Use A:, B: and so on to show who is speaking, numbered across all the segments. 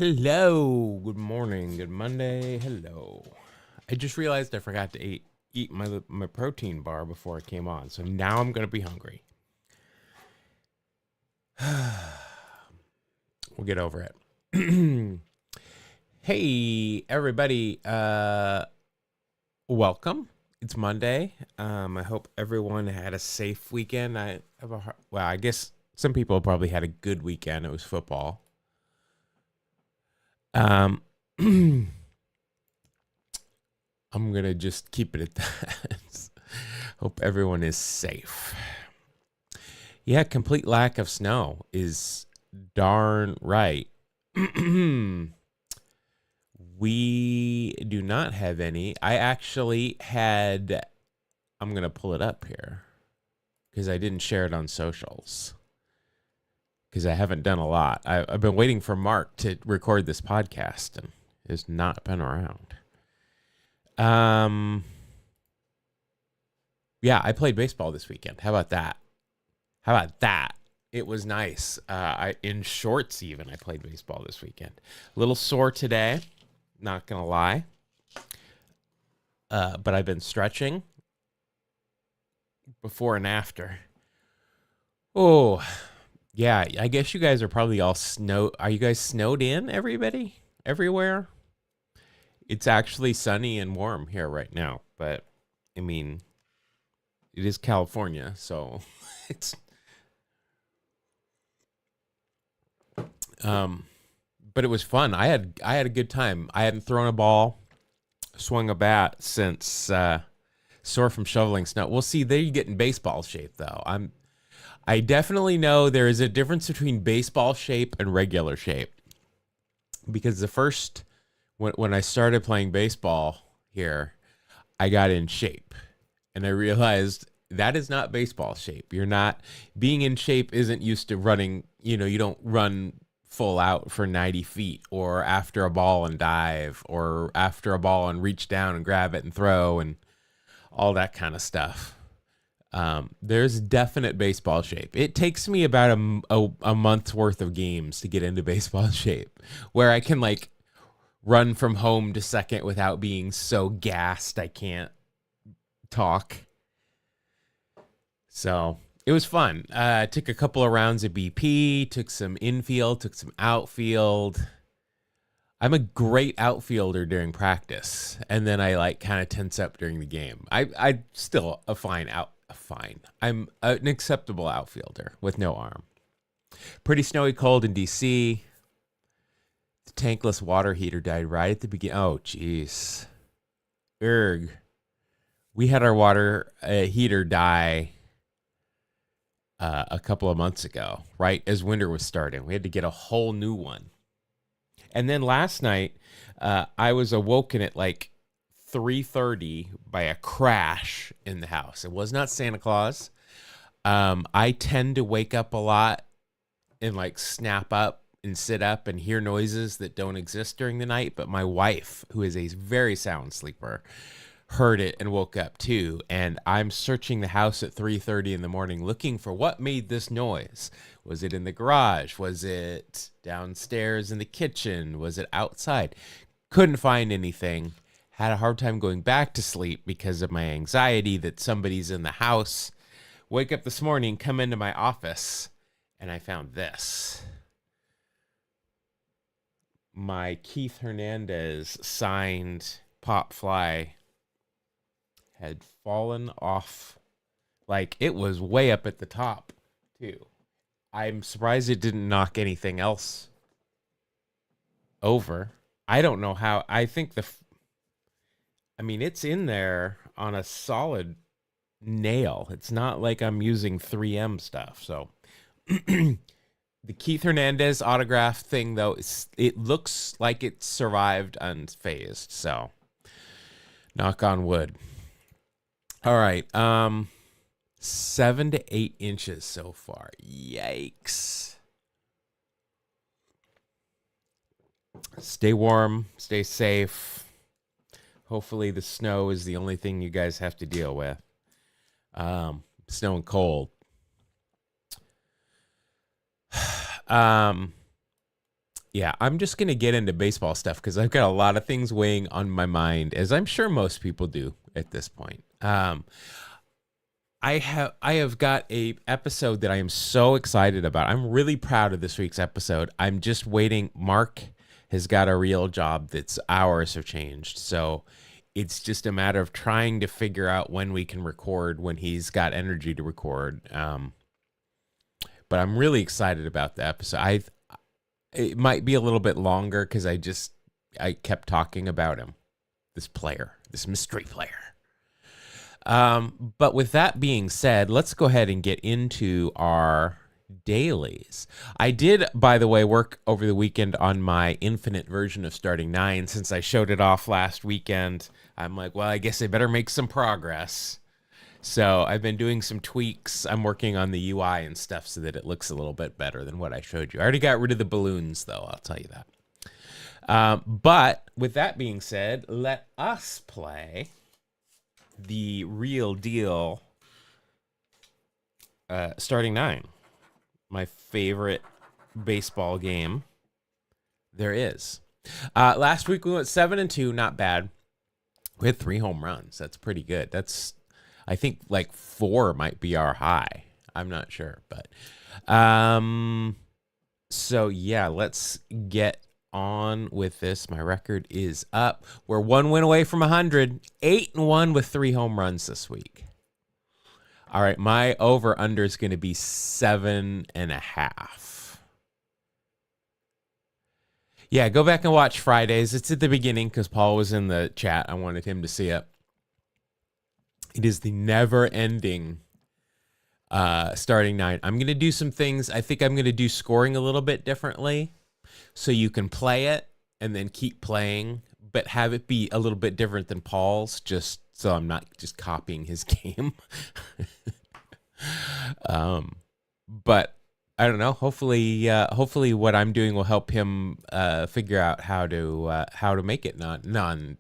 A: Hello, good morning, good Monday. Hello. I just realized I forgot to eat my protein bar before I came on, so now I'm gonna be hungry. We'll get over it. Hey, everybody. Welcome. It's Monday. I hope everyone had a safe weekend. I guess some people probably had a good weekend. It was football. Um, I'm gonna just keep it at that. Hope everyone is safe. Yeah, complete lack of snow is darn right. We do not have any. I actually had, I'm going to pull it up here because I didn't share it on socials because I haven't done a lot. I've been waiting for Mark to record this podcast and has not been around. Yeah, I played baseball this weekend. How about that? It was nice. I in shorts even. I played baseball this weekend. A little sore today, not gonna lie. But I've been stretching before and after. Oh, yeah. I guess you guys are probably all snow. Are you guys snowed in? Everybody, everywhere. It's actually sunny and warm here right now, but I mean, it is California, so it's but it was fun. I had a good time. I hadn't thrown a ball, swung a bat since sore from shoveling snow. We'll see. There you get in baseball shape though. I definitely know there is a difference between baseball shape and regular shape. Because the first when I started playing baseball here, I got in shape. And I realized that is not baseball shape. You're not being in shape isn't used to running, you don't run full out for 90 feet or after a ball and dive or after a ball and reach down and grab it and throw and all that kind of stuff. There's definite baseball shape. It takes me about a month's worth of games to get into baseball shape where I can like run from home to second without being so gassed I can't talk. So it was fun. Took a couple of rounds of BP, took some infield, took some outfield. I'm a great outfielder during practice, and then I like kind of tense up during the game. I still a fine out. Fine. I'm an acceptable outfielder with no arm. Pretty snowy cold in DC. The tankless water heater died right at the beginning. Oh, jeez. Erg. We had our water heater die a couple of months ago, right as winter was starting. We had to get a whole new one. And then last night, I was awoken at like 3:30 by a crash in the house. It was not Santa Claus. I tend to wake up a lot and like snap up and sit up and hear noises that don't exist during the night. But my wife, who is a very sound sleeper, heard it and woke up too. And I'm searching the house at 3:30 in the morning looking for what made this noise. Was it in the garage? Was it downstairs in the kitchen? Was it outside? Couldn't find anything. Had a hard time going back to sleep because of my anxiety that somebody's in the house. Wake up this morning, come into my office, and I found this. My Keith Hernandez signed Pop Fly had fallen off. Like, it was way up at the top, too. I'm surprised it didn't knock anything else over. I don't know how. I think it's in there on a solid nail. It's not like I'm using 3M stuff. So the Keith Hernandez autograph thing, though, it looks like it survived unfazed. So knock on wood. All right. 7 to 8 inches so far. Yikes. Stay warm. Stay safe. Hopefully the snow is the only thing you guys have to deal with. Snow and cold. Yeah, I'm just going to get into baseball stuff because I've got a lot of things weighing on my mind, as I'm sure most people do at this point. I have got a episode that I am so excited about. I'm really proud of this week's episode. I'm just waiting. Mark has got a real job that's hours have changed. So it's just a matter of trying to figure out when we can record, when he's got energy to record. But I'm really excited about the episode. It might be a little bit longer because I kept talking about him, this player, this mystery player. But with that being said, let's go ahead and get into our dailies. I did, by the way, work over the weekend on my infinite version of Starting Nine. Since I showed it off last weekend, I'm like, well, I guess I better make some progress. So I've been doing some tweaks. I'm working on the UI and stuff so that it looks a little bit better than what I showed you. I already got rid of the balloons, though, I'll tell you that. But with that being said, let us play the real deal Starting Nine, my favorite baseball game there is. Last week we went 7-2, not bad. We had 3 home runs. That's pretty good. I think like 4 might be our high. I'm not sure, but so yeah, let's get on with this. My record is up. We're 1 win away from 100. 8-1 with 3 home runs this week. All right, my over/under is going to be 7.5. Yeah, go back and watch Fridays. It's at the beginning because Paul was in the chat. I wanted him to see it. It is the never-ending Starting Nine. I'm going to do some things. I think I'm going to do scoring a little bit differently so you can play it and then keep playing, but have it be a little bit different than Paul's, just so I'm not just copying his game. But I don't know. Hopefully what I'm doing will help him figure out how to make it non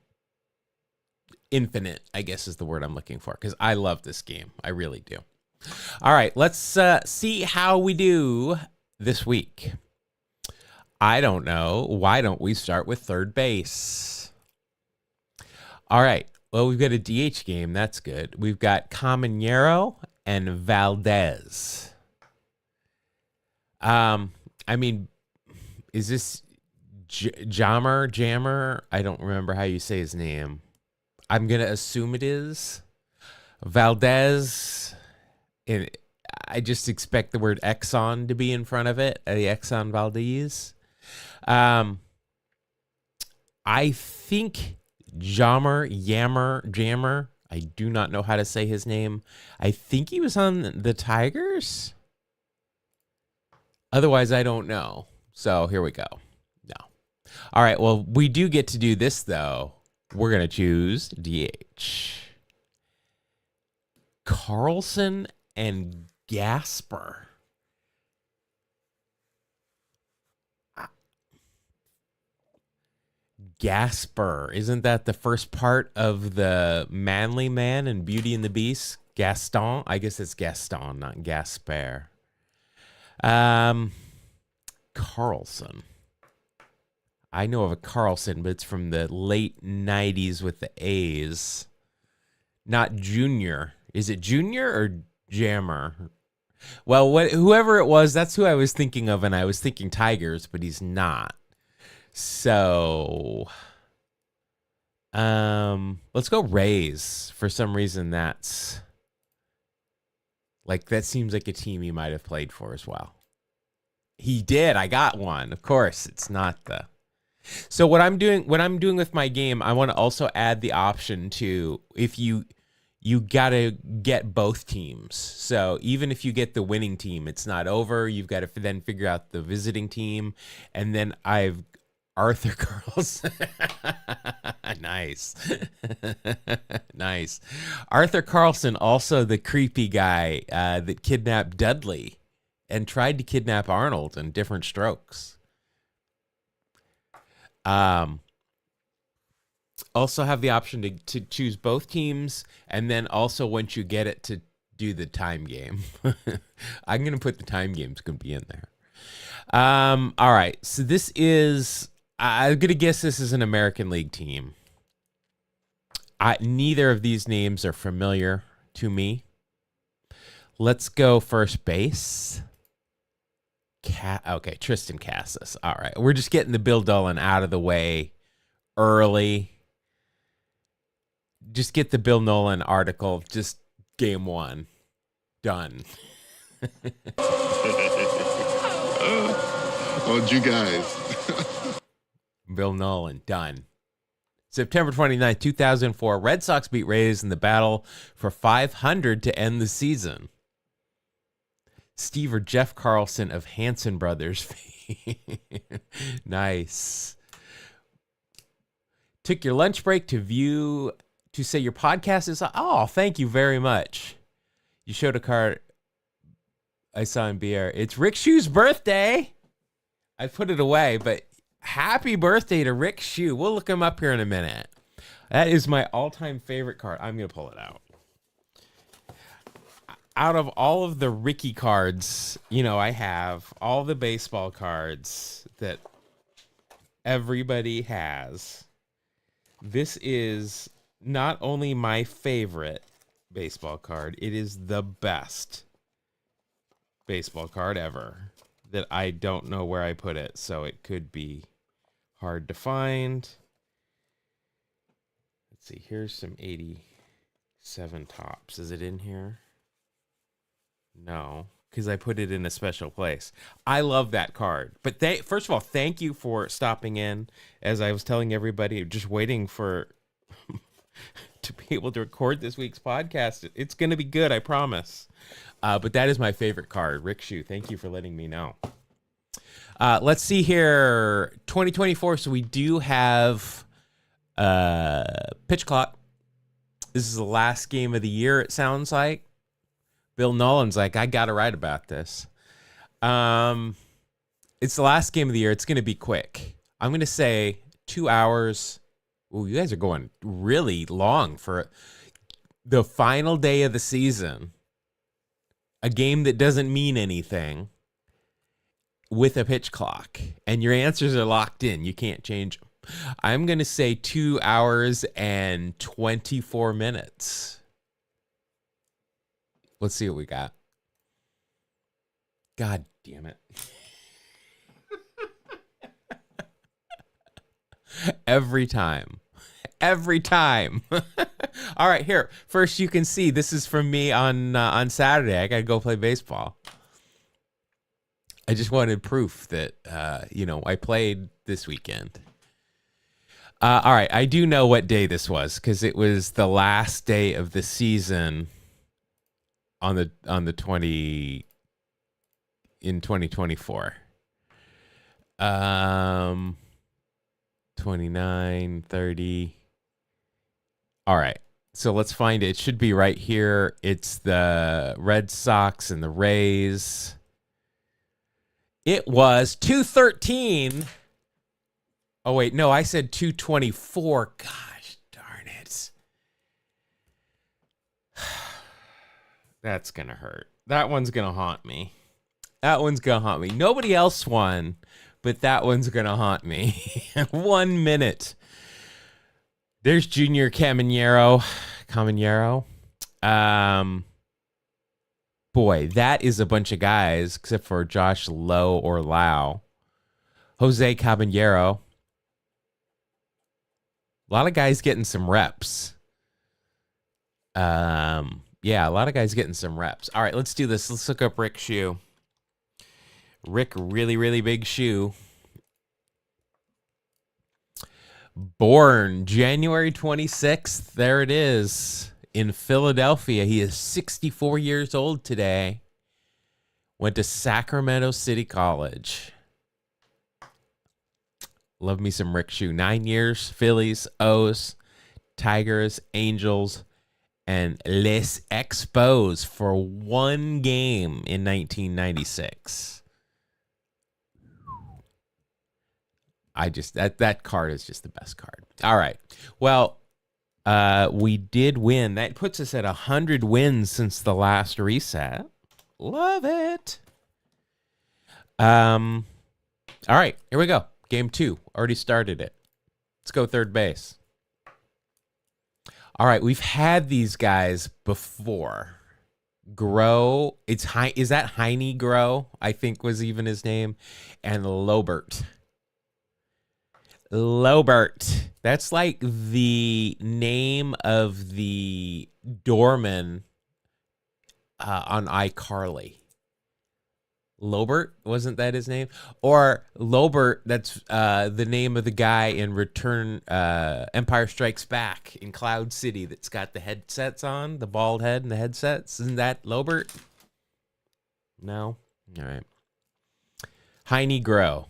A: infinite, I guess is the word I'm looking for, because I love this game. I really do. All right, let's see how we do this week. I don't know. Why don't we start with third base? All right. Well, we've got a DH game. That's good. We've got Caminero and Valdez. I mean, is this Jammer? I don't remember how you say his name. I'm going to assume it is Valdez. And I just expect the word Exxon to be in front of it. The Exxon Valdez. I think Jammer. I do not know how to say his name. I think he was on the Tigers. Otherwise, I don't know. So here we go. No. All right. Well, we do get to do this, though. We're going to choose DH. Carlson and Gasper. Gasper. Isn't that the first part of the Manly Man and Beauty and the Beast? Gaston? I guess it's Gaston, not Gasper. Carlson. I know of a Carlson, but it's from the late 90s with the A's. Not Junior. Is it Junior or Jammer? Well, whoever it was, that's who I was thinking of, and I was thinking Tigers, but he's not. So, let's go Rays. For some reason, that seems like a team he might have played for as well. He did. I got one. Of course, it's not the. So what I'm doing with my game, I want to also add the option to if you got to get both teams. So even if you get the winning team, it's not over. You've got to then figure out the visiting team, and then I've Arthur Carlson. Nice. Nice. Arthur Carlson, also the creepy guy that kidnapped Dudley and tried to kidnap Arnold in Different Strokes. Also have the option to choose both teams, and then also once you get it to do the time game. I'm going to put the time game's going to be in there. All right. So this is, I'm going to guess this is an American League team. Neither of these names are familiar to me. Let's go first base. Okay, Triston Casas. All right. We're just getting the Bill Dolan out of the way early. Just get the Bill Nolan article. Just game one. Done.
B: Oh, you guys.
A: Bill Nolan, done. September 29th, 2004, Red Sox beat Rays in the battle for 500 to end the season. Steve or Jeff Carlson of Hanson Brothers fame. Nice. Took your lunch break to say your podcast is, oh, thank you very much. You showed a card I saw in BR. It's Rick Shue's birthday. I put it away, but happy birthday to Rick Shue. We'll look him up here in a minute. That is my all-time favorite card. I'm going to pull it out. Out of all of the Ricky cards, I have all the baseball cards that everybody has. This is not only my favorite baseball card, it is the best baseball card ever that I don't know where I put it, so it could be hard to find. Let's see, here's some 87 Topps. Is it in here? No, because I put it in a special place. I love that card. But first of all, thank you for stopping in. As I was telling everybody, just waiting for to be able to record this week's podcast. It's going to be good, I promise. But that is my favorite card. Rick Shue, thank you for letting me know. Let's see here. 2024, so we do have pitch clock. This is the last game of the year, it sounds like. Bill Nolan's like, I got to write about this. It's the last game of the year. It's going to be quick. I'm going to say 2 hours. Ooh, you guys are going really long for the final day of the season. A game that doesn't mean anything with a pitch clock. And your answers are locked in. You can't change them. I'm going to say 2 hours and 24 minutes. Let's see what we got. God damn it. Every time. Every time. All right, here. First, you can see this is from me on Saturday. I got to go play baseball. I just wanted proof that, I played this weekend. All right, I do know what day this was because it was the last day of the season on the 2024. 29, 30. All right. So let's find it. It should be right here. It's the Red Sox and the Rays. It was 213. Oh, wait. No, I said 224. Gosh, darn it. That's going to hurt. That one's going to haunt me. Nobody else won, but that one's going to haunt me. 1 minute. There's Junior Caminero. Boy, that is a bunch of guys, except for Josh Lowe or Lau. Jose Caballero. A lot of guys getting some reps. Yeah, a lot of guys getting some reps. All right, let's do this. Let's look up Rick Shue. Rick, really, really big shoe. Born January 26th. There it is. In Philadelphia. He is 64 years old today. Went to Sacramento City College. Love me some Rick Shue. 9 years. Phillies, O's, Tigers, Angels, and Les Expos for one game in 1996. That card is just the best card. All right. Well, we did win. That puts us at 100 wins since the last reset. Love it. All right, here we go. Game 2. Already started it. Let's go third base. All right, we've had these guys before. Grow. Is that Heine Grow? I think was even his name. And Lobert. Lobert. That's like the name of the doorman on iCarly. Lobert, wasn't that his name? Or Lobert, that's the name of the guy in Empire Strikes Back in Cloud City that's got the headsets on, the bald head and the headsets. Isn't that Lobert? No? All right. Heine Grow.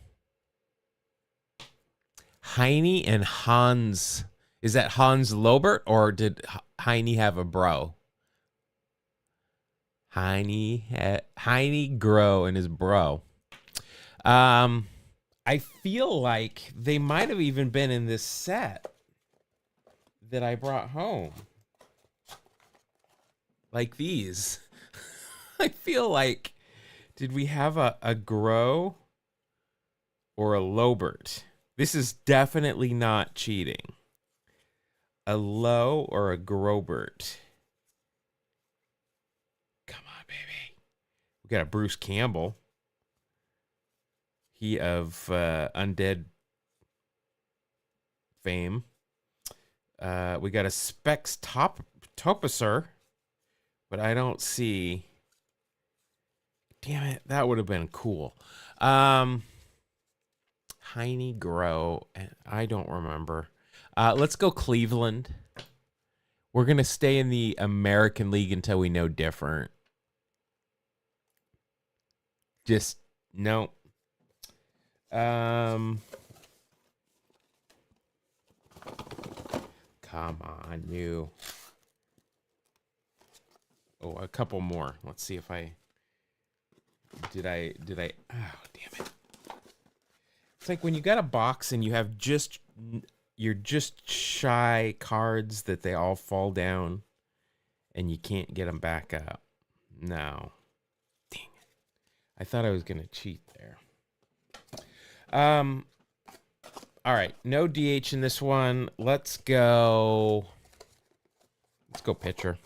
A: Heine and Hans. Is that Hans Lobert, or did Heine have a bro? Heine Grow and his bro. I feel like they might have even been in this set that I brought home. Like these. I feel like, did we have a Grow or a Lobert? This is definitely not cheating. A Low or a Grobert? Come on, baby. We got a Bruce Campbell. He of Undead fame. We got a Specs Topuser, but I don't see. Damn it, that would have been cool. Heine Grow, I don't remember. Let's go Cleveland. We're gonna stay in the American League until we know different. Just no. Come on, you. Oh, a couple more. Let's see if I did I oh, damn it. It's like when you got a box and you have you're just shy cards that they all fall down and you can't get them back up. No. Dang it. I thought I was going to cheat there. All right, no DH in this one. Let's go pitcher.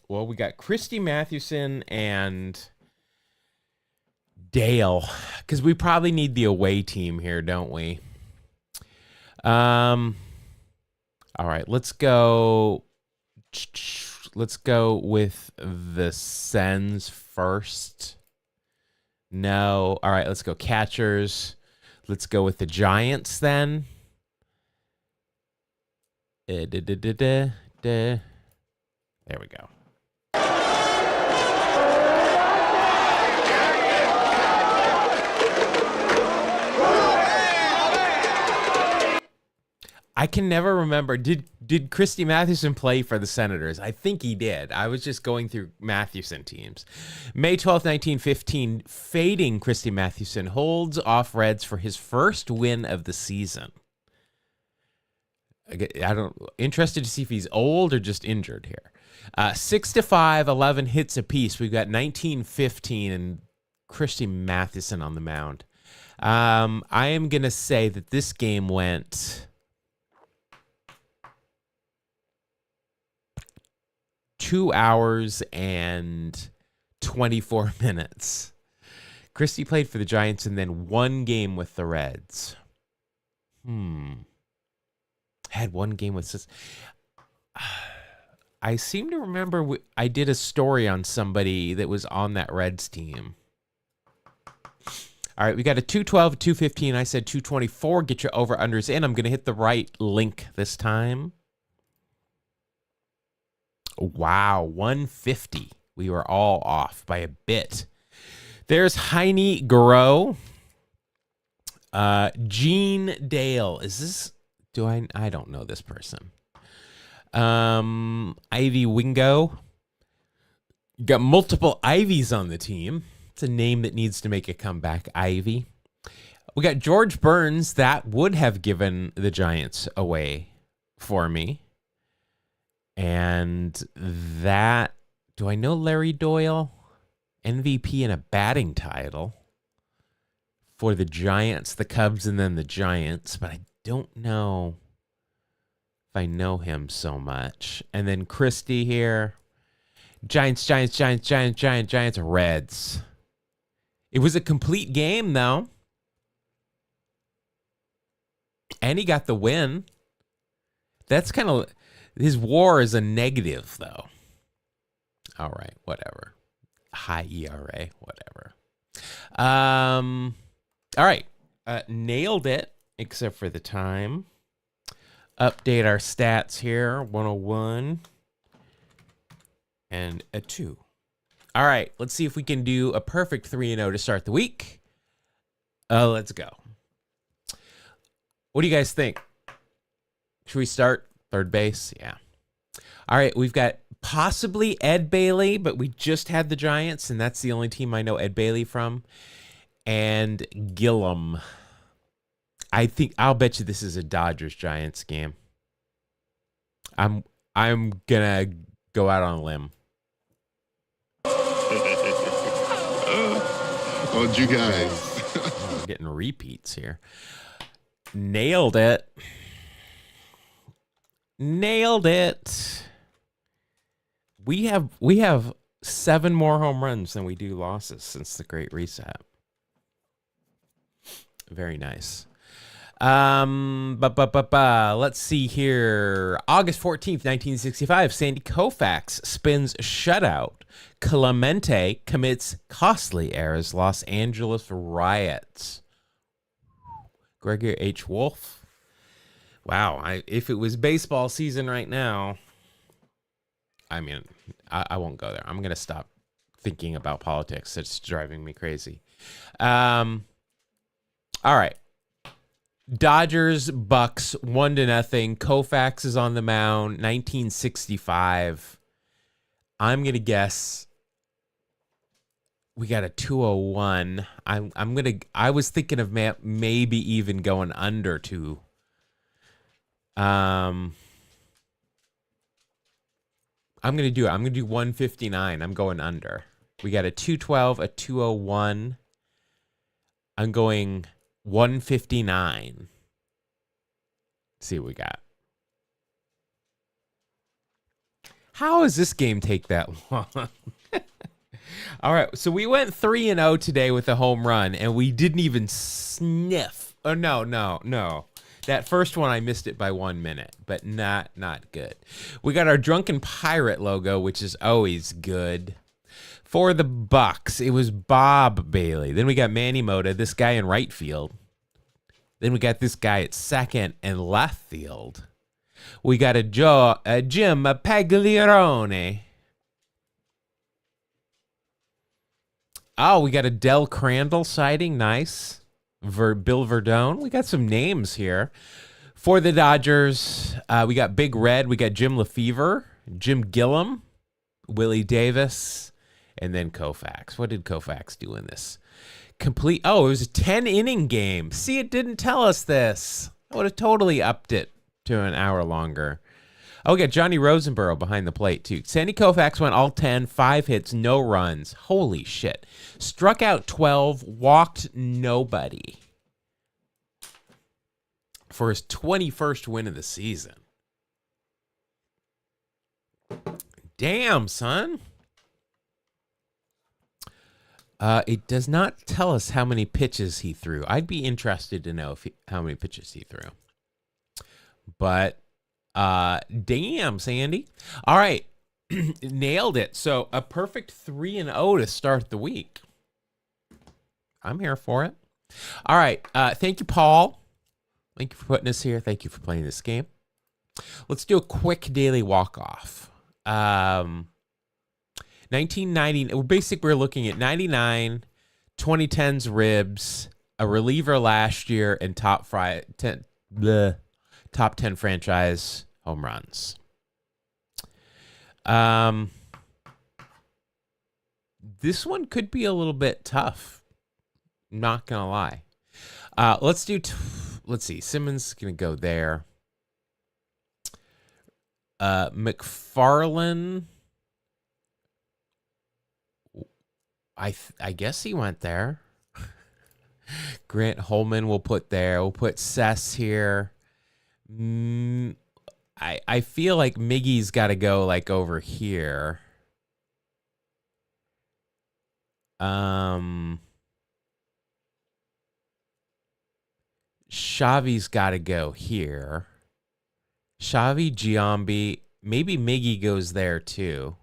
A: Well, we got Christy Mathewson and Dale, because we probably need the away team here, don't we? All right, let's go with the Sens first. No. All right, let's go catchers. Let's go with the Giants then. There we go. I can never remember. Did Christy Mathewson play for the Senators? I think he did. I was just going through Mathewson teams. May 12th, 1915, fading Christy Mathewson holds off Reds for his first win of the season. Interested to see if he's old or just injured here. 6-5, 11 hits apiece. We've got 1915 and Christy Mathewson on the mound. I am going to say that this game went 2 hours and 24 minutes. Christy played for the Giants and then one game with the Reds. Had one game with this. I seem to remember I did a story on somebody that was on that Reds team. All right, we got a 212, 215. I said 224. Get your over-unders in. I'm going to hit the right link this time. Wow, 150. We were all off by a bit. There's Heine Grow. Gene Dale. Is this... I don't know this person. Ivy Wingo. Got multiple Ivies on the team. It's a name that needs to make a comeback. Ivy. We got George Burns. That would have given the Giants away for me. And that... Do I know Larry Doyle? MVP and a batting title for the Giants, the Cubs, and then the Giants. But I don't know if I know him so much. And then Christie here. Giants, Reds. It was a complete game, though. And he got the win. That's kind of... His WAR is a negative, though. All right, whatever. High ERA, whatever. All right. Nailed it, except for the time. Update our stats here. 101 and a 2. All right, let's see if we can do a perfect 3-0 to start the week. Let's go. What do you guys think? Should we start third base? Yeah. All right, we've got possibly Ed Bailey, but we just had the Giants, and that's the only team I know Ed Bailey from. And Gillum. I'll bet you this is a Dodgers-Giants game. I'm gonna go out on a limb.
B: Oh, you guys.
A: We're getting repeats here. Nailed it. Nailed it. We have 7 more home runs than we do losses since the Great Reset. Very nice. Let's see here. August 14th, 1965, Sandy Koufax spins shutout. Clemente commits costly errors. Los Angeles riots. Gregory H. Wolf. Wow, if it was baseball season right now, I mean, I won't go there. I'm going to stop thinking about politics. It's driving me crazy. All right. Dodgers, Bucks, 1-0. Koufax is on the mound, 1965. I'm going to guess we got a 201. I was thinking of maybe even going under 2. I'm going to do it. I'm going to do 159. I'm going under. We got a 212, a 201. I'm going 159. Let's see what we got. How does this game take that long? All right, so we went 3-0 today with a home run, and we didn't even sniff. Oh, no. That first one, I missed it by 1 minute, but not good. We got our Drunken Pirate logo, which is always good. For the Bucks, it was Bob Bailey. Then we got Manny Mota, this guy in right field. Then we got this guy at second and left field. We got a Jim Pagliarone. Oh, we got a Del Crandall sighting. Nice. Bill Verdone. We got some names here. For the Dodgers, we got Big Red. We got Jim Lefevre, Jim Gillum, Willie Davis, and then Koufax. What did Koufax do in this? It was a 10-inning game. See, it didn't tell us this. I would have totally upped it to an hour longer. Oh, we got Johnny Rosenborough behind the plate, too. Sandy Koufax went all 10, 5 hits, no runs. Holy shit. Struck out 12, walked nobody for his 21st win of the season. Damn, son. It does not tell us how many pitches he threw. I'd be interested to know how many pitches he threw. But damn, Sandy. All right. Nailed it. So a perfect 3-0 to start the week. I'm here for it. All right. Thank you, Paul. Thank you for putting us here. Thank you for playing this game. Let's do a quick daily walk-off. 1990. We're looking at 99, 2010's ribs, a reliever last year, and top 10 franchise home runs. This one could be a little bit tough. Not gonna lie. Let's see. Simmons is gonna go there. McFarland. I guess he went there. Grant Holman we'll put there. We'll put Cess here. I feel like Miggy's got to go like over here. Xavi's got to go here. Xavi, Giambi, maybe Miggy goes there too.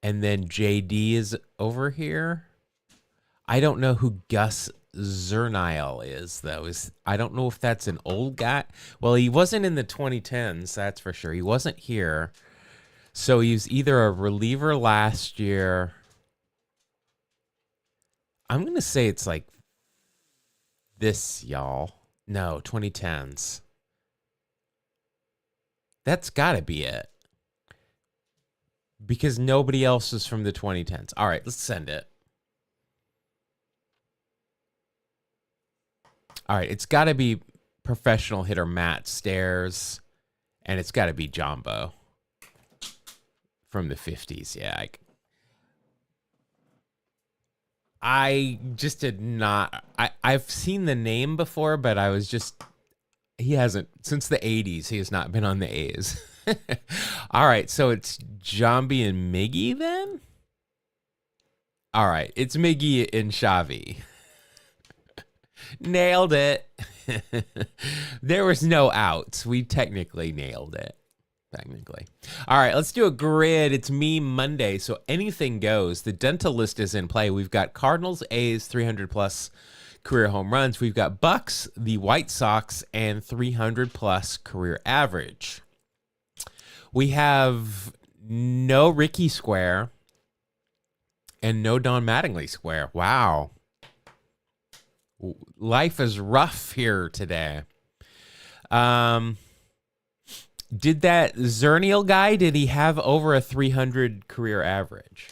A: And then JD is over here. I don't know who Gus Zernile is, though. I don't know if that's an old guy. Well, he wasn't in the 2010s, that's for sure. He wasn't here. So he was either a reliever last year. I'm going to say it's like this, y'all. No, 2010s. That's got to be it. Because nobody else is from the 2010s. All right, let's send it. All right, it's got to be professional hitter Matt Stairs, and it's got to be Jumbo from the 50s. Yeah, I just did not. I've seen the name before, but I was just, he hasn't, since the 80s, he has not been on the A's. All right, so it's Giambi and Miggy then? All right, it's Miggy and Xavi. Nailed it. There was no outs. We technically nailed it. Technically. All right, let's do a grid. It's Meme Monday, so anything goes. The dental list is in play. We've got Cardinals, A's, 300-plus career home runs. We've got Bucks, the White Sox, and 300-plus career average. We have no Ricky Square and no Don Mattingly Square. Wow. Life is rough here today. Did that Zernial guy, did he have over a 300 career average?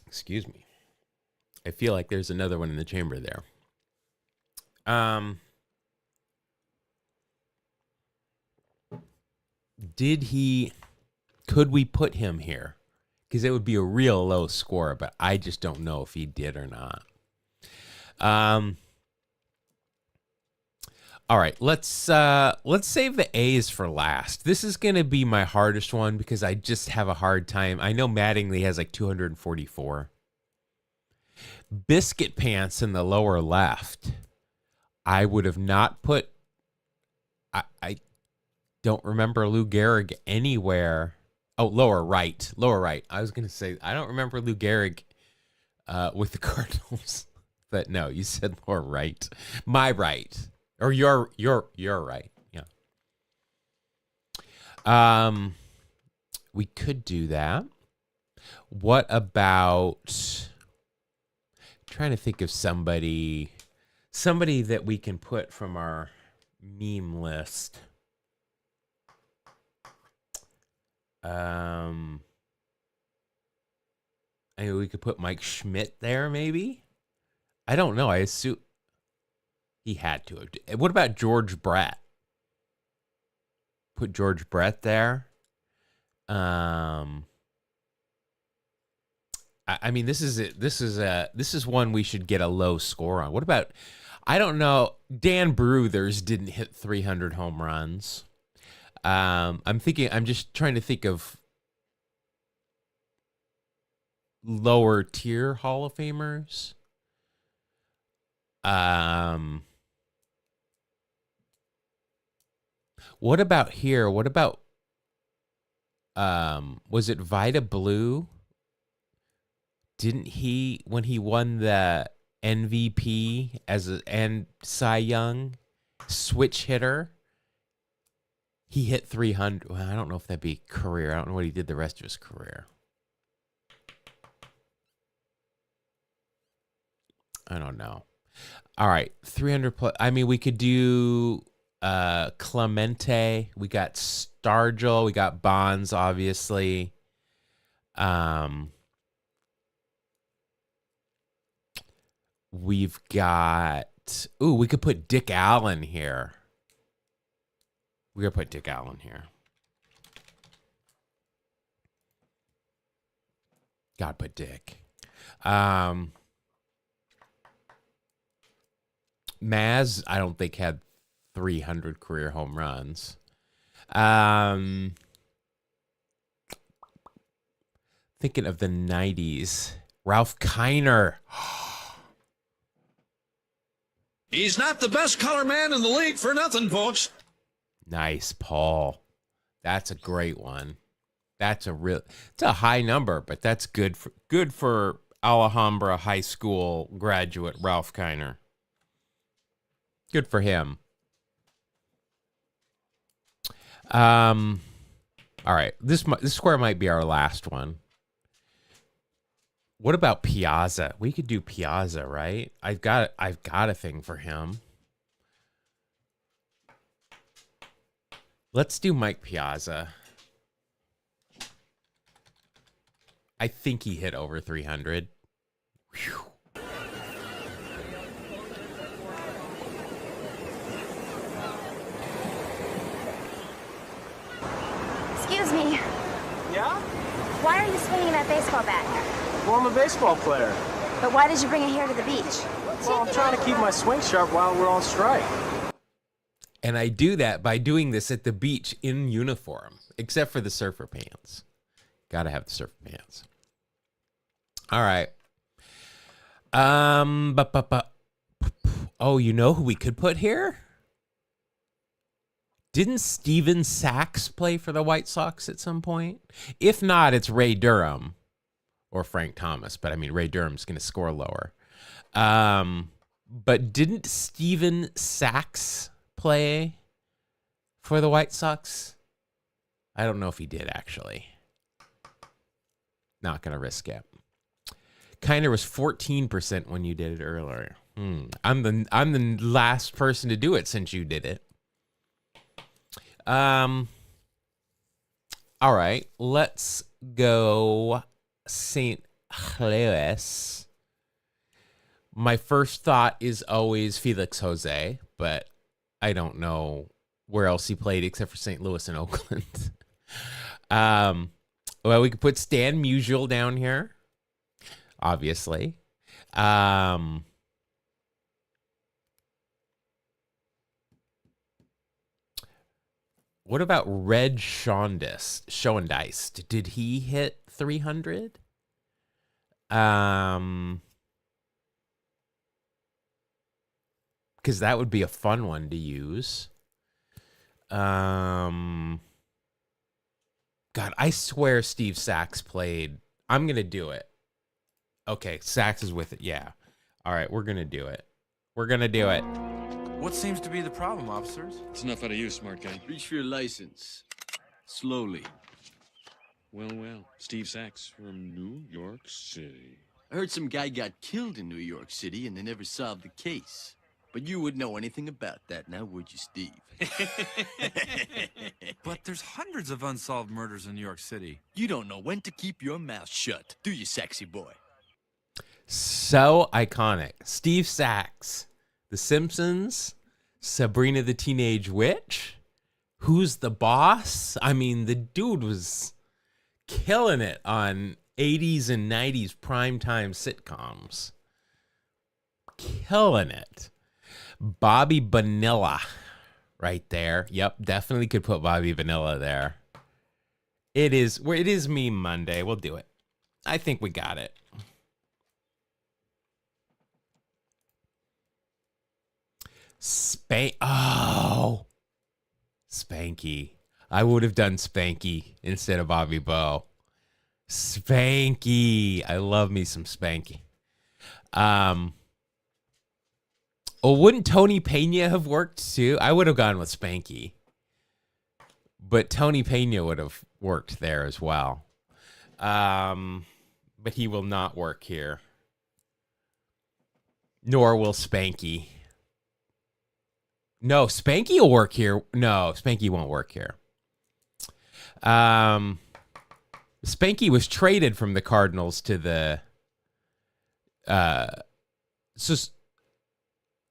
A: Excuse me. I feel like there's another one in the chamber there. Could we put him here? Because it would be a real low score, but I just don't know if he did or not. All right, let's save the A's for last. This is going to be my hardest one because I just have a hard time. I know Mattingly has like 244. Biscuit Pants in the lower left. I would have not put. I don't remember Lou Gehrig anywhere. Oh, lower right. Lower right. I was going to say, I don't remember Lou Gehrig with the Cardinals. But no, you said lower right. My right. Or your right. Yeah. We could do that. What about, trying to think of somebody that we can put from our meme list. I mean, we could put Mike Schmidt there, maybe. I don't know. I assume he had to have. What about George Brett? Put George Brett there. I mean, this is one we should get a low score on. What about? I don't know. Dan Bruthers didn't hit 300 home runs. I'm just trying to think of lower tier Hall of Famers. What about here? What about, was it Vida Blue? Didn't he, when he won the MVP and Cy Young switch hitter, he hit 300. Well, I don't know if that'd be career. I don't know what he did the rest of his career. I don't know. All right, 300 plus. I mean, we could do Clemente. We got Stargell. We got Bonds, obviously. We've got. Ooh, we could put Dick Allen here. We're gonna put Dick Allen here. God, but Dick. Maz, I don't think had 300 career home runs. Thinking of the 90s. Ralph Kiner.
C: He's not the best color man in the league for nothing, folks.
A: Nice, Paul. That's a great one. It's a high number, but that's good for Alhambra High School graduate Ralph Kiner. Good for him. All right, this square might be our last one. What about Piazza? We could do Piazza, right? I've got a thing for him. Let's do Mike Piazza. I think he hit over 300. Whew.
D: Excuse me.
E: Yeah?
D: Why are you swinging that baseball bat?
E: Well, I'm a baseball player.
D: But why did you bring it here to the beach?
E: Well, I'm trying to keep my swing sharp while we're on strike.
A: And I do that by doing this at the beach in uniform, except for the surfer pants. Gotta have the surfer pants. All right. Oh, you know who we could put here? Didn't Steven Sachs play for the White Sox at some point? If not, it's Ray Durham or Frank Thomas. But I mean, Ray Durham's going to score lower. But didn't Steven Sachs play for the White Sox? I don't know if he did, actually. Not going to risk it. Kiner was 14% when you did it earlier. I'm the last person to do it since you did it. All right, let's go St. Louis. My first thought is always Felix Jose, but I don't know where else he played except for St. Louis and Oakland. Well, we could put Stan Musial down here, obviously. What about Red Schoendienst? Did he hit 300? Because that would be a fun one to use. God, I swear Steve Sachs played. I'm going to do it. Okay, Sachs is with it. Yeah. All right, we're going to do it. We're going to do it.
F: What seems to be the problem, officers?
G: It's enough out of you, smart guy.
H: Reach for your license. Slowly.
G: Well, Steve Sachs from New York City.
H: I heard some guy got killed in New York City and they never solved the case. But you wouldn't know anything about that, now would you, Steve?
F: But there's hundreds of unsolved murders in New York City.
H: You don't know when to keep your mouth shut, do you, sexy boy?
A: So iconic. Steve Sachs, The Simpsons, Sabrina the Teenage Witch, Who's the Boss? I mean, the dude was killing it on 80s and 90s primetime sitcoms. Killing it. Bobby Bonilla right there. Yep, definitely could put Bobby Bonilla there. It is Meme Monday. We'll do it. I think we got it. Spanky. I would have done Spanky instead of Bobby Bo. Spanky. I love me some Spanky. Oh, wouldn't Tony Pena have worked too? I would have gone with Spanky. But Tony Pena would have worked there as well. But he will not work here. Nor will Spanky. No, Spanky will work here. No, Spanky won't work here. Spanky was traded from the Cardinals to the... So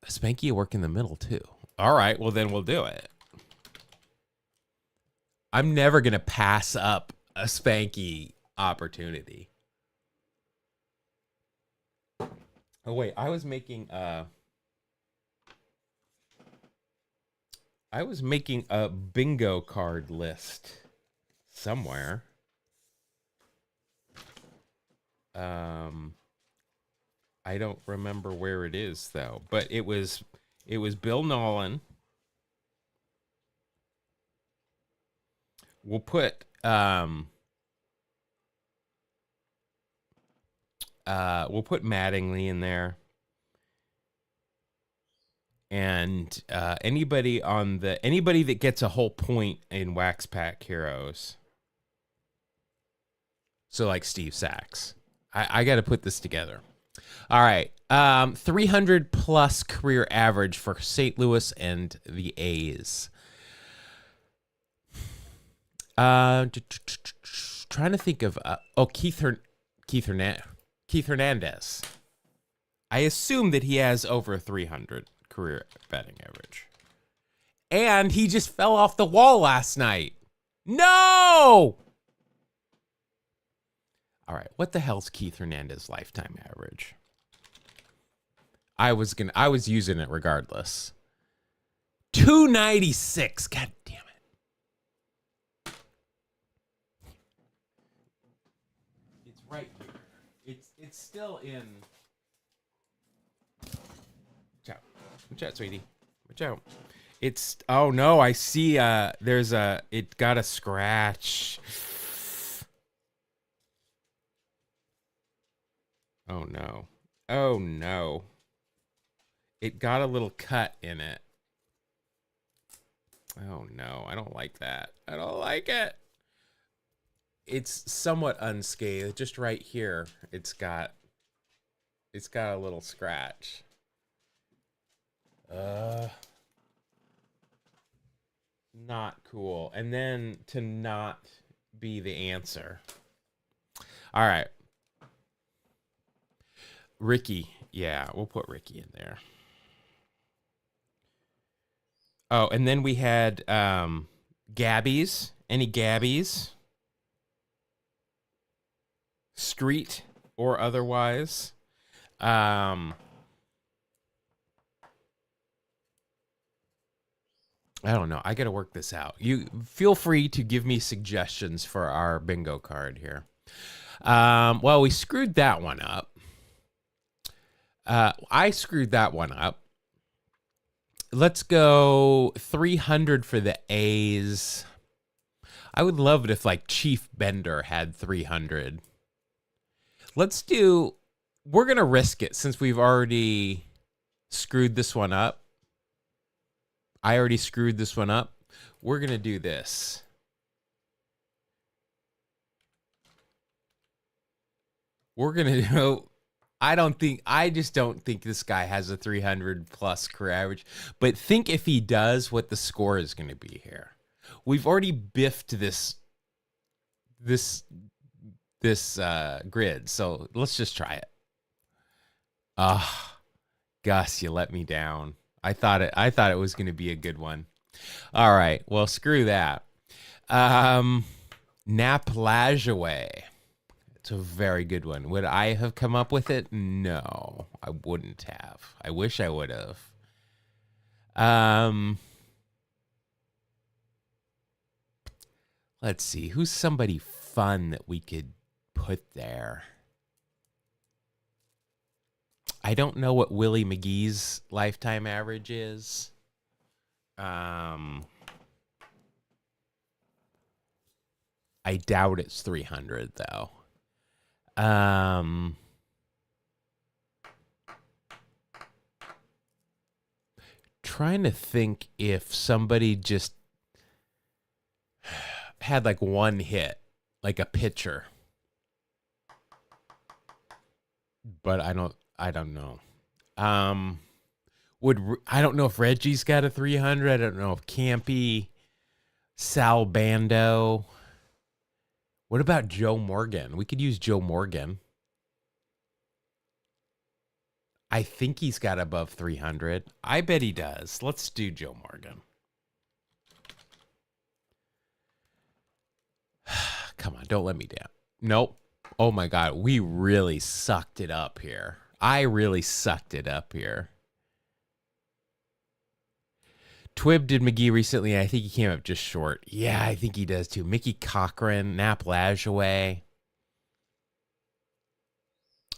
A: Spanky will work in the middle, too. All right, well, then we'll do it. I'm never going to pass up a Spanky opportunity. Oh wait, I was making a bingo card list somewhere. I don't remember where it is though, but it was Bill Nolan. We'll put Mattingly in there. And anybody that gets a whole point in Wax Pack Heroes. So like Steve Sachs. I got to put this together. All right. 300 plus career average for St. Louis and the A's. Trying to think of Keith Hernandez. I assume that he has over 300 career batting average. And he just fell off the wall last night. No! All right, what the hell's Keith Hernandez lifetime average? I was using it regardless. 296. God damn it. It's right here. It's still in. Watch out, sweetie. Watch out. Oh no, I see it got a scratch. Oh no. Oh no. It got a little cut in it. Oh no, I don't like that. I don't like it. It's somewhat unscathed. Just right here, it's got a little scratch. Not cool. And then to not be the answer. All right. Ricky. Yeah, we'll put Ricky in there. Oh, and then we had Gabbies. Any Gabbies? Street or otherwise. I don't know. I got to work this out. You feel free to give me suggestions for our bingo card here. Well, we screwed that one up. I screwed that one up. Let's go 300 for the A's. I would love it if like Chief Bender had 300. We're going to risk it since we've already screwed this one up. I already screwed this one up. We're going to do this. We're going to do... I just don't think this guy has a 300 plus career average. But think if he does, what the score is going to be here. We've already biffed this grid, so let's just try it. Gus, you let me down. I thought it was going to be a good one. All right, well, screw that. Nap Lajoie. It's a very good one. Would I have come up with it? No, I wouldn't have. I wish I would have. Let's see. Who's somebody fun that we could put there? I don't know what Willie McGee's lifetime average is. I doubt it's 300 though. Trying to think if somebody just had like one hit, like a pitcher. But I don't know. I don't know if Reggie's got a 300. I don't know if Campy, Sal Bando. What about Joe Morgan? We could use Joe Morgan. I think he's got above 300. I bet he does. Let's do Joe Morgan. Come on, don't let me down. Nope. Oh my God, we really sucked it up here. I really sucked it up here. Twib did McGee recently, and I think he came up just short. Yeah, I think he does too. Mickey Cochran, Nap Lajoie.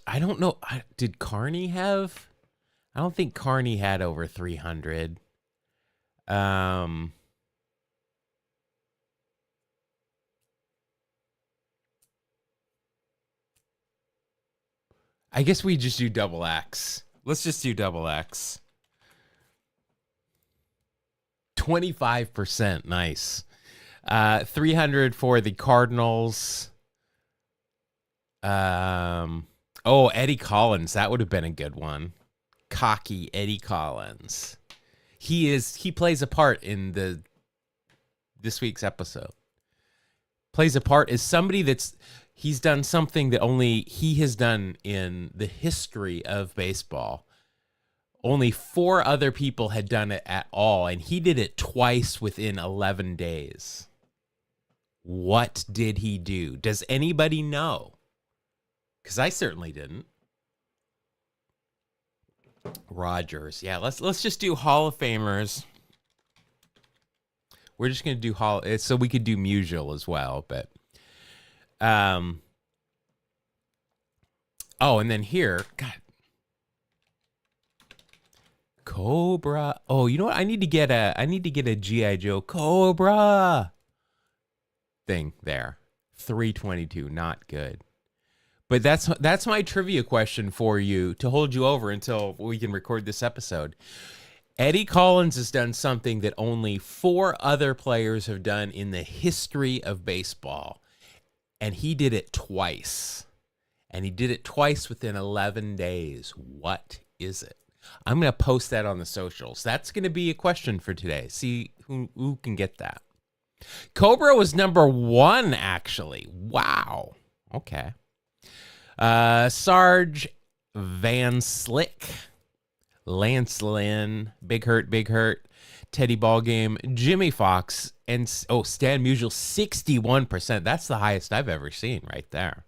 A: I don't know. Did Carney have? I don't think Carney had over 300. I guess we just do double X. Let's just do double X. 25%. Nice. 300 for the Cardinals. Oh, Eddie Collins. That would have been a good one. Cocky Eddie Collins. He plays a part in this week's episode. Plays a part as somebody he's done something that only he has done in the history of baseball. Only 4 other people had done it at all, and he did it twice within 11 days. What did he do? Does anybody know? Because I certainly didn't. Rogers. Yeah, let's just do Hall of Famers. We're just going to do so we could do Musial as well, but oh, and then here, God. Cobra. Oh, you know what? I need to get a G.I. Joe Cobra thing there. 322, not good. But that's my trivia question for you to hold you over until we can record this episode. Eddie Collins has done something that only 4 other players have done in the history of baseball. And he did it twice. And he did it twice within 11 days. What is it? I'm going to post that on the socials. That's going to be a question for today. See who can get that. Cobra was number 1, actually. Wow. Okay. Sarge Van Slyck, Lance Lynn, Big Hurt, Teddy Ballgame, Jimmy Fox, and Stan Musial, 61%. That's the highest I've ever seen right there.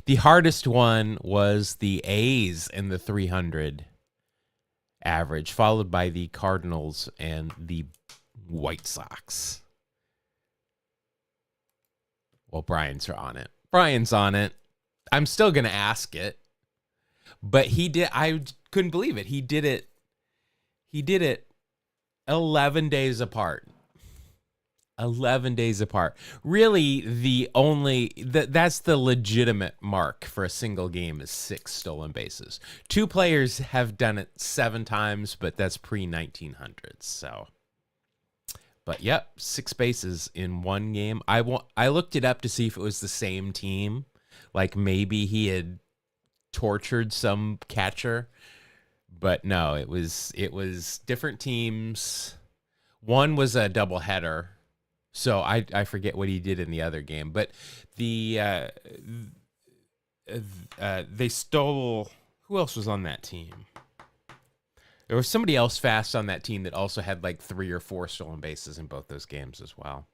A: The hardest one was the A's in the 300 average, followed by the Cardinals and the White Sox. Well, Brian's on it. I'm still going to ask it. But I couldn't believe it. He did it 11 days apart. 11 days apart. Really, that's the legitimate mark for a single game is 6 stolen bases. 2 players have done it 7 times, but that's pre-1900s. So, but yep, 6 bases in one game. I looked it up to see if it was the same team. Like maybe he had tortured some catcher, but no, it was different teams. One was a doubleheader, so I forget what he did in the other game. But they stole. Who else was on that team? There was somebody else fast on that team that also had like 3 or 4 stolen bases in both those games as well.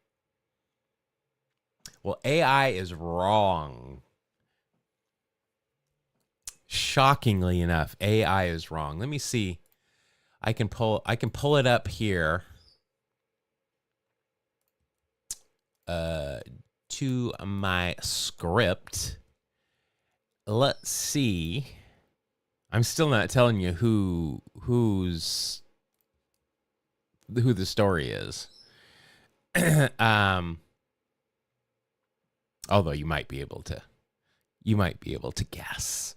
A: Well, AI is wrong. Shockingly enough, AI is wrong. Let me see. I can pull it up here. To my script. Let's see. I'm still not telling you who the story is. Although you might be able to guess.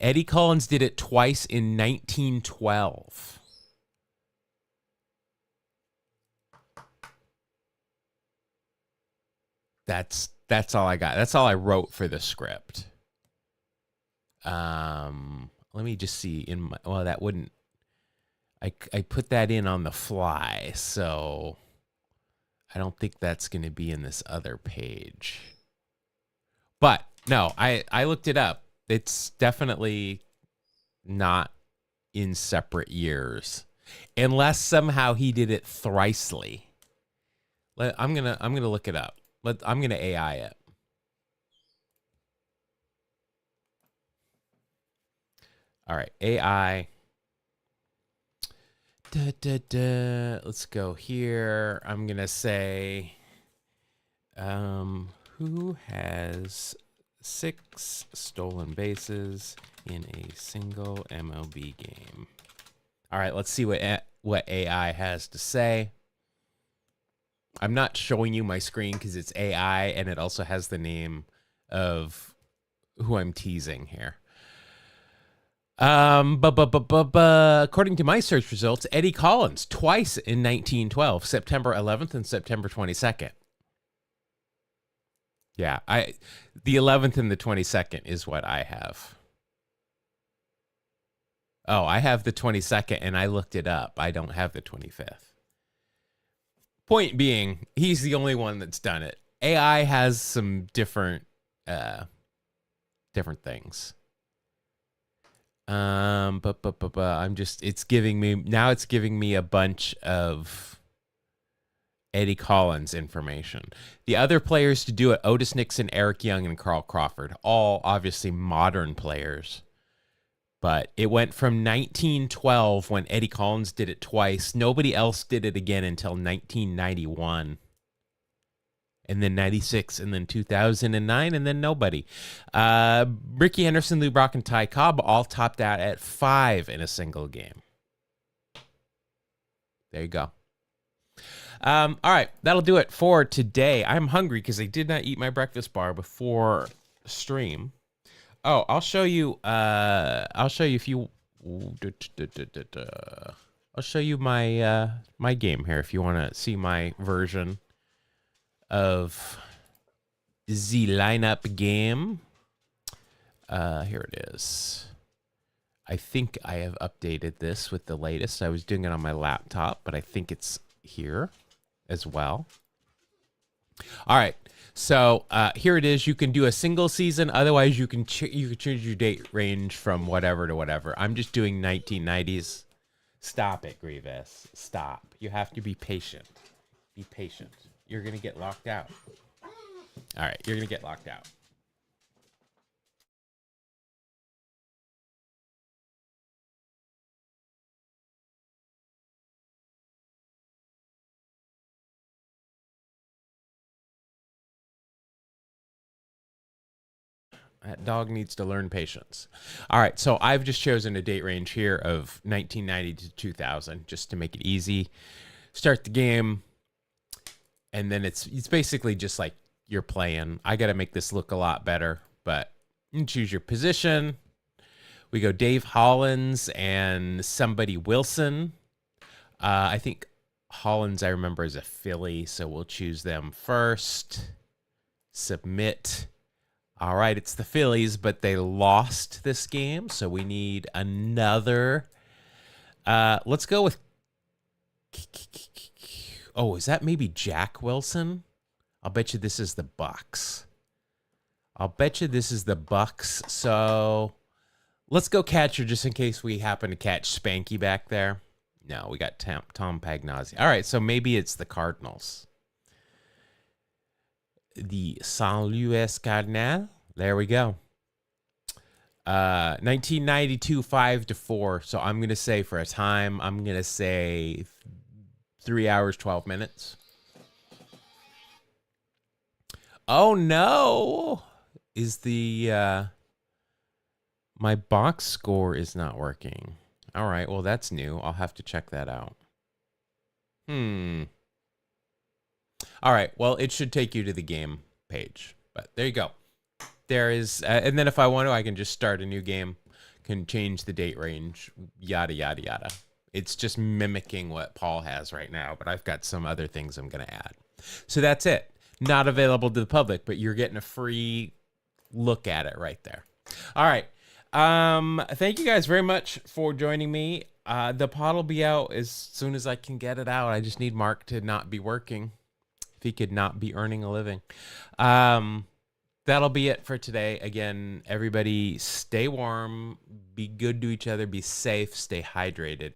A: Eddie Collins did it twice in 1912. That's all I got. That's all I wrote for the script. Let me just see that wouldn't. I put that in on the fly, so I don't think that's going to be in this other page. But no, I looked it up. It's definitely not in separate years, unless somehow he did it thrisely. I'm gonna look it up. I'm gonna AI it. All right, AI. Let's go here. I'm going to say, who has 6 stolen bases in a single MLB game? All right, let's see what AI has to say. I'm not showing you my screen because it's AI, and it also has the name of who I'm teasing here. According to my search results, Eddie Collins twice in 1912, September 11th and September 22nd. Yeah, the 11th and the 22nd is what I have. Oh, I have the 22nd, and I looked it up. I don't have the 25th. Point being, he's the only one that's done it. AI has some different things. It's giving me a bunch of Eddie Collins information. The other players to do it: Otis Nixon, Eric Young, and Carl Crawford. All obviously modern players. But it went from 1912 when Eddie Collins did it twice. Nobody else did it again until 1991. And then 96, and then 2009, and then nobody. Ricky Henderson, Lou Brock, and Ty Cobb all topped out at 5 in a single game. There you go. All right, that'll do it for today. I'm hungry because I did not eat my breakfast bar before stream. Oh, I'll show you if you. I'll show you my my game here if you want to see my version of the lineup game. Here it is. I think I have updated this with the latest. I was doing it on my laptop, but I think it's here as well. All right. So here it is. You can do a single season. Otherwise, you can change your date range from whatever to whatever. I'm just doing 1990s. Stop it, Grievous. Stop. You have to be patient. Be patient. You're going to get locked out. All right. You're going to get locked out. That dog needs to learn patience. All right, so I've just chosen a date range here of 1990 to 2000 just to make it easy. Start the game, and then it's basically just like you're playing. I got to make this look a lot better, but you can choose your position. We go Dave Hollins and somebody Wilson. I think Hollins I remember is a Philly, so we'll choose them first. Submit. All right, it's the Phillies, but they lost this game, so we need another. Let's go with. Oh, is that maybe Jack Wilson? I'll bet you this is the Bucks. So let's go catcher just in case we happen to catch Spanky back there. No, we got Tom Pagnozzi. All right, so maybe it's the Cardinals. The St. Louis Cardinals. There we go. 1992, 5-4. So I'm going to say for a time, I'm going to say 3 hours, 12 minutes. Oh, no. Is the... my box score is not working. All right, well, that's new. I'll have to check that out. All right, well, it should take you to the game page, but there you go. There is, and then if I want to, I can just start a new game, can change the date range, yada, yada, yada. It's just mimicking what Paul has right now, but I've got some other things I'm going to add. So that's it. Not available to the public, but you're getting a free look at it right there. All right. Thank you guys very much for joining me. The pod will be out as soon as I can get it out. I just need Mark to not be working. If he could not be earning a living. That'll be it for today. Again, everybody stay warm, be good to each other, be safe, stay hydrated.